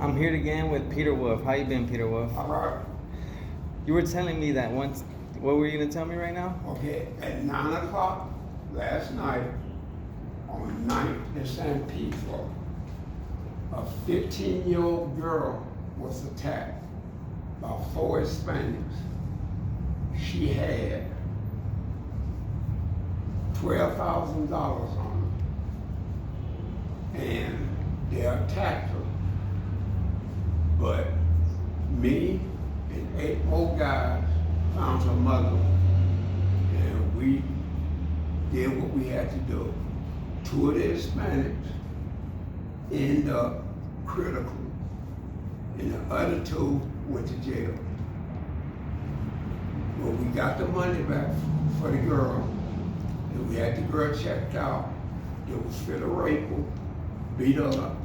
I'm here again with Peter Wolf. How you been, Peter Wolf? All right. You were telling me that once. What were you gonna tell me right now? Okay, at 9 o'clock last night on 9th in San Pedro, a 15-year-old girl was attacked by 4 Hispanics. She had $12,000 on her, and they attacked her. But me and 8 more guys found her mother, and we did what we had to do. 2 of the Hispanics ended up critical, and the other 2 went to jail. Well, we got the money back for the girl, and we had the girl checked out. It was for the rape her, beat her up,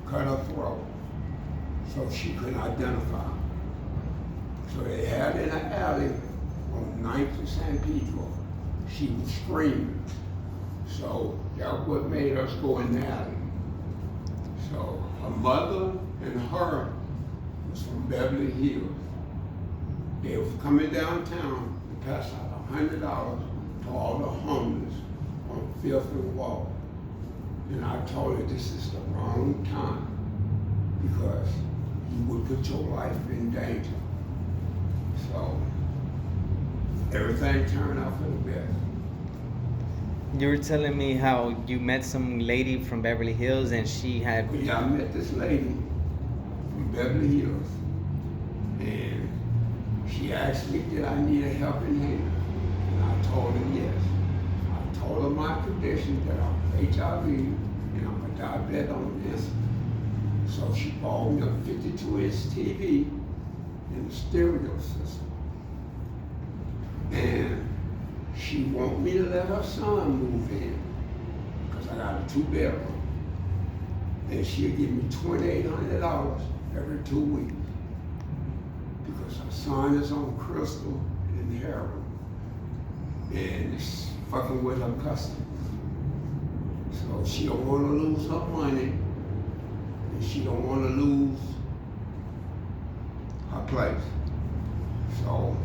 cut her throat, so she couldn't identify. So they had her in an alley on 9th and San Pedro. She was screaming. So that's what made us go in the alley. So her mother and her was from Beverly Hills. They was coming downtown to pass out $100 to all the homeless on 5th and Wall. And I told her this is the wrong time because you would put your life in danger. So everything turned out for the best. You were telling me how you met some lady from Beverly Hills and she had. Yeah, I met this lady from Beverly Hills, and she asked me did I need a helping hand, and I told her yes. I told her my condition, that I'm HIV and I'm a diabetic on this. So she bought me a 52-inch TV and a stereo system. And she want me to let her son move in, because I got a 2-bedroom. And she'll give me $2,800 every 2 weeks, because her son is on crystal and heroin, and it's fucking with her customers. So she don't want to lose her money, and she don't want to lose her place. So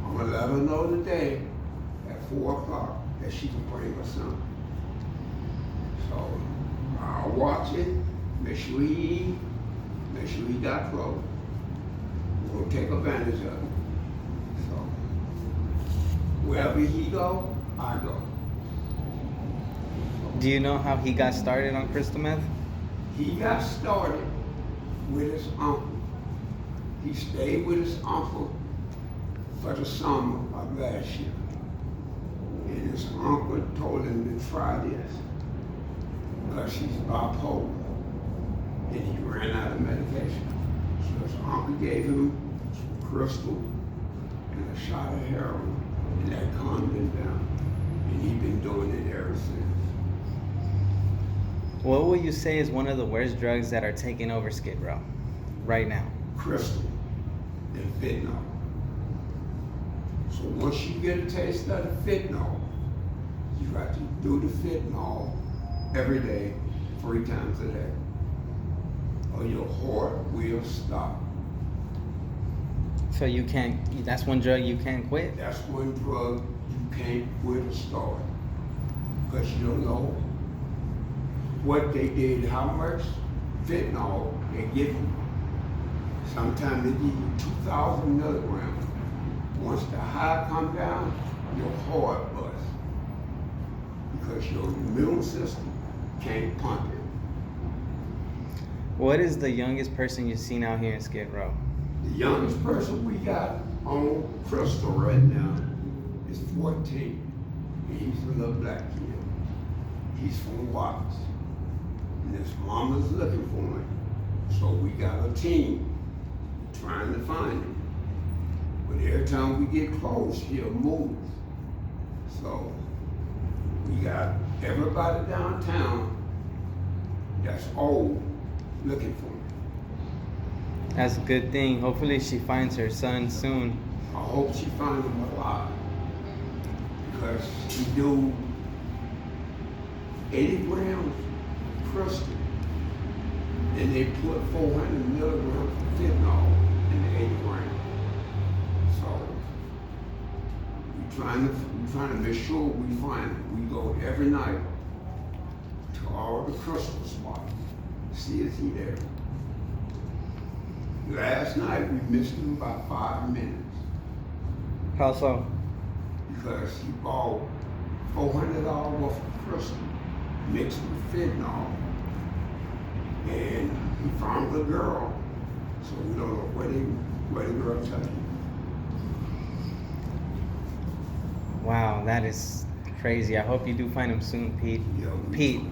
I'm gonna let her know today at 4 o'clock that she can bring her son. So I'll watch it, make sure he eat, make sure he got clothes. We're gonna take advantage of it. So wherever he go, I go. Do you know how he got started on crystal meth? He got started with his uncle. He stayed with his uncle for the summer of last year. And his uncle told him to try this because he's bipolar and he ran out of medication. So his uncle gave him some crystal and a shot of heroin, and that calmed him down. And he's been doing it ever since. What would you say is one of the worst drugs that are taking over Skid Row right now? Crystal and fentanyl. So once you get a taste of the fentanyl, you got to do the fentanyl every day, 3 times a day, or your heart will stop. So you can't. That's one drug you can't quit. That's one drug you can't quit or start, because you don't know what they did, how much fentanyl they give you. Sometimes they give you 2,000 milligrams. Once the high come down, your heart busts, because your immune system can't pump it. What is the youngest person you've seen out here in Skid Row? The youngest person we got on crystal right now is 14. And he's a little black kid. He's from Watts. And his mama's looking for him. So we got a team trying to find him. But every time we get close, he'll move. So we got everybody downtown that's old looking for him. That's a good thing. Hopefully she finds her son soon. I hope she finds him alive, because he do 80 grams crystal and they put 400 milligrams of fentanyl in the 80 gram. So we're trying to make sure we find it. We go every night to all the crystal spots, see is he there. Last night we missed him by 5 minutes How so? because he bought $400 worth of crystal mixed with fentanyl, and he found the girl. So we don't know where the girl took him. Wow, that is crazy. I hope you do find him soon, Pete. Yeah, Pete,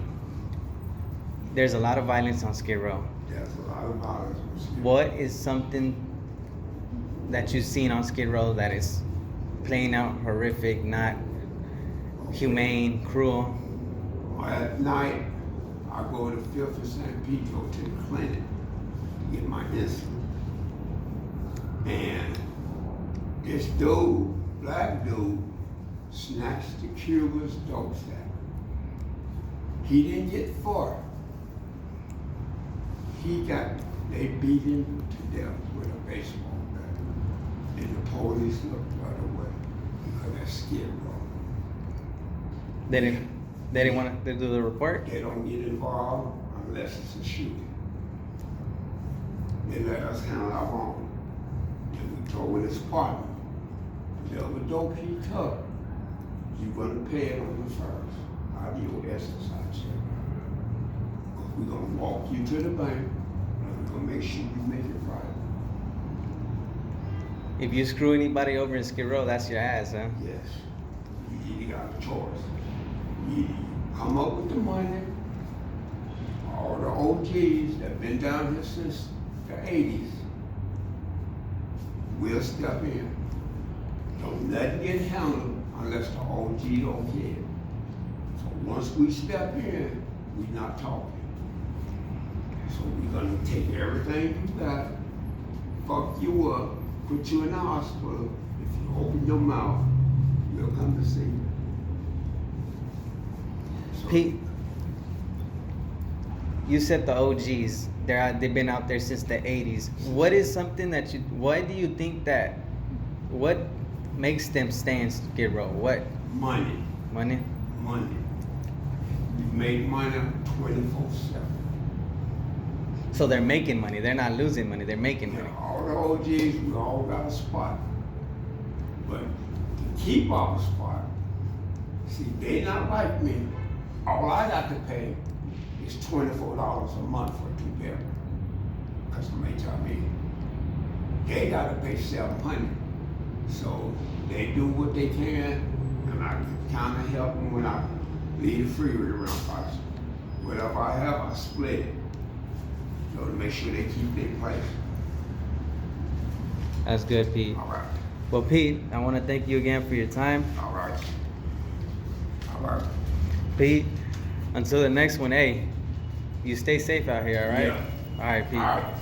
there's a lot of violence on Skid Row. There's a lot of violence. What is something that you've seen on Skid Row that is playing out horrific, not humane, cruel? At night, I go to 5th and San Pedro to the clinic to get my insulin. And this dude, black dude, snatched the Cuba's dope sack. He didn't get far. They beat him to death with a baseball bat. And the police looked the other way because that's Skid Row. They didn't want to do the report? They don't get involved unless it's a shooting. They let us handle our own. And we told his partner, whatever dope he took, you're gonna pay it on the first. Out of your exercise check. We're gonna walk you to the bank, and we're gonna make sure you make it right. If you screw anybody over in Skid Row, that's your ass, huh? Yes. You either got a choice. You either come up with the money, all the OGs that been down here since the 80s, we'll step in. Don't nothing get handled unless the OG don't care. So once we step in, we're not talking. So we're gonna take everything you got, fuck you up, put you in the hospital. If you open your mouth, we'll come to see you. So, Pete, you said the OGs, they've been out there since the 80s. What is something that why do you think that, what makes them stay in Skid Row? What? money, Money? money. We made money 24/7. So they're making money. They're not losing money. They're making Yeah, money. all the OGs, we all got a spot. But to keep our spot, see, they not like me. All I got to pay is $24 a month for a 2-barrel. Because somebody tell me they gotta pay $700. So they do what they can, and I kinda help them when I leave the freeway around us. Whatever I have, I split it. So to make sure they keep their place. That's good, Pete. All right. Well, Pete, I want to thank you again for your time. All right. All right. Pete, until the next one, hey, you stay safe out here, all right? Yeah. All right, Pete. All right.